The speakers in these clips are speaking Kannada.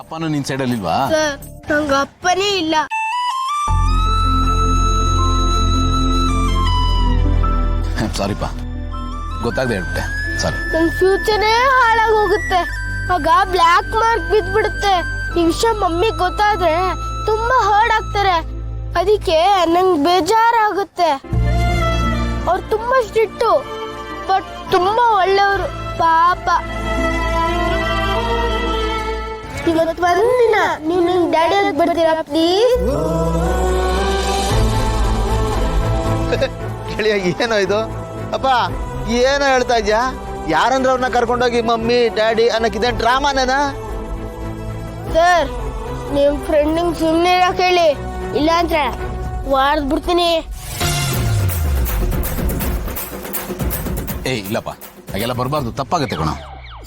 ಅಪ್ಪನೂ ನಿನ್ ಸೈಡಲ್ಲಿ ಇಲ್ವಾ? ಸರ್ ನಂಗೆ ಅಪ್ಪನೇ ಇಲ್ಲ. ಸಾರಿಪ್ಪ, ಗೊತ್ತಾಗದೆ ಹೇಳ್ಬಿಟ್ಟೆ, ಸಾರಿ. ನನ್ ಫ್ಯೂಚರೇ ಹಾಳಾಗಿ ಹೋಗುತ್ತೆ. ಆಗ ಬ್ಲ್ಯಾಕ್ ಮಾರ್ಕ್ ಬಿದ್ಬಿಡುತ್ತೆ. ಈ ವಿಷಯ ಮಮ್ಮಿ ಗೊತ್ತಾದ್ರೆ ತುಂಬಾ ಹರ್ಡ್ ಆಗ್ತಾರೆ. ಅದಕ್ಕೆ ನಂಗೆ ಬೇಜಾರಾಗುತ್ತೆ. ಅವ್ರು ತುಂಬಾ ಸ್ಟ್ರಿಕ್ಟು, ಬಟ್ ತುಂಬಾ ಒಳ್ಳೆಯವರು ಪಾಪ. ಇವತ್ತು ಒಂದಿನ ನೀವು ನಿಮ್ ಡ್ಯಾಡಿ ಅಂತ ಬರ್ತೀರಾ ಪ್ಲೀಸ್? ಕೇಳಿಯ ಏನೋ ಇದು ಅಪ್ಪ, ಏನೋ ಹೇಳ್ತಾ ಇದ್ಯಾ? ಯಾರಂದ್ರೆ ಅವ್ರನ್ನ ಕರ್ಕೊಂಡೋಗಿ ಮಮ್ಮಿ ಡ್ಯಾಡಿ ಅನ್ನಕ್ಕಿದೆ ಡ್ರಾಮಾನೇನಾ? ಸರ್ ನಿಮ್ ಫ್ರೆಂಡಿಂಗ್ ಸುಮ್ಮನೆ ಕೇಳಿ, ಇಲ್ಲ ಅಂದ್ರೆ ವಾರ್ದ್ ಬಿಡ್ತೀನಿ. ಇಲ್ಲಪ್ಪ, ಹಾಗೆಲ್ಲ ಬರಬಾರ್ದು, ತಪ್ಪಾಗತ್ತೆ ಕಣ.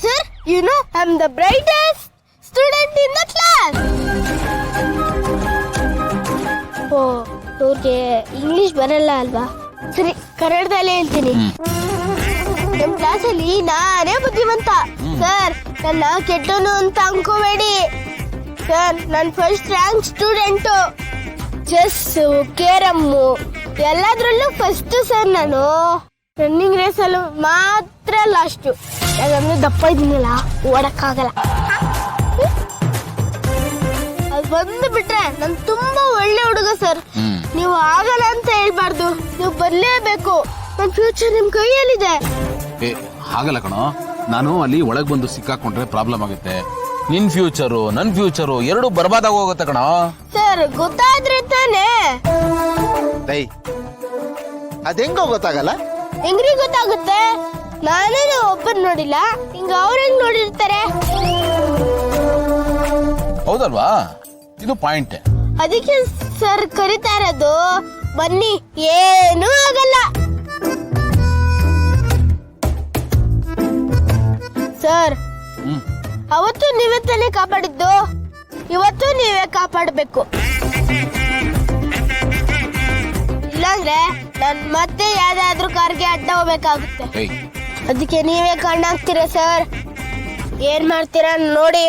Sir you know I am the brightest student in the class. ಓ, ಇವ್ರಿಗೆ ಇಂಗ್ಲಿಷ್ ಬರಲ್ಲ ಅಲ್ವಾ? ಸರಿ, ಕನ್ನಡದಲ್ಲೇ ಹೇಳ್ತೀನಿ. ನಮ್ ಕ್ಲಾಸಲ್ಲಿ ನಾನೇ ಬುದ್ಧಿವಂತ. ಸರ್ ನನ್ನ ಕೆಟ್ಟನು ಅಂತ ಅನ್ಕೋಬೇಡಿ. ಸರ್ ನಾನು first rank student. Chess, carrom ಎಲ್ಲದ್ರಲ್ಲೂ ಫಸ್ಟ್ ಸರ್. ನಾನು ರನ್ನಿಂಗ್ ರೇಸಲ್ಲೂ ಮಾತ್ರ ಲಾಸ್ಟು. ಯಾಕಂದ್ರೆ ದಪ್ಪ ಇದ್ದೀನಲ್ಲ, ಓಡಕ್ಕಾಗಲ್ಲ. ಅದು ಬಂದು ಬಿಟ್ರೆ ನಾನು ತುಂಬಾ ಒಳ್ಳೆ ಹುಡುಗ ಸರ್. ನೀವು ಆಗಲ್ಲ ಅಂತ ಹೇಳ್ಬಾರ್ದು, ನೀವು ಬರ್ಲೇಬೇಕು. ನನ್ನ ಫ್ಯೂಚರ್ ನಿಮ್ ಕೈಯಲ್ಲಿದೆ. ಹಾಗಲ್ಲ ಕಣೋ, ನಾನು ಅಲ್ಲಿ ಒಳಗ್ ಬಂದು ಸಿಕ್ಕಾಕೊಂಡ್ರೆ ಪ್ರಾಬ್ಲಮ್ ಆಗುತ್ತೆ. ನಿನ್ ಫ್ಯೂಚರು ನನ್ ಫ್ಯೂಚರು ಎರಡು ಬರ್ಬಾದಾಗ ಹೋಗುತ್ತೆ ಕಣೋ. ಸರ್ ಗೊತ್ತಾದ್ರೆ ತಾನೇ. ಅದೆಂಗೋ ಗೊತ್ತಾಗಲ್ಲ? ಹೆಂಗ್ರಿ ಗೊತ್ತಾಗುತ್ತೆ? ನಾನೇನು ಒಬ್ಬರು ನೋಡಿಲ್ಲ, ಹಿಂಗ ಅವ್ರ ಹೆಂಗ್ ನೋಡಿರ್ತಾರೆ? ಹೌದಲ್ವಾ? ಇದು ಪಾಯಿಂಟ್. ಅದಕ್ಕೆ ಸರ್ ಕರಿತಾ ಇರೋದು, ಬನ್ನಿ ಏನೂ ಆಗಲ್ಲ. ಸರ್ ಅವತ್ತು ನೀವೇ ತಾನೇ ಕಾಪಾಡಿದ್ದು, ಇವತ್ತು ನೀವೇ ಕಾಪಾಡಬೇಕು. ಇಲ್ಲಾಂದ್ರೆ ನಾನು ಮತ್ತೆ ಯಾವ್ದಾದ್ರು ಕಾರ್ಗೆ ಅಡ್ಡ ಹೋಗ್ಬೇಕಾಗುತ್ತೆ. ಅದಕ್ಕೆ ನೀವೇ ಕಣ್ಣಾಗ್ತೀರಾ ಸರ್. ಏನ್ ಮಾಡ್ತೀರಾ ನೋಡಿ.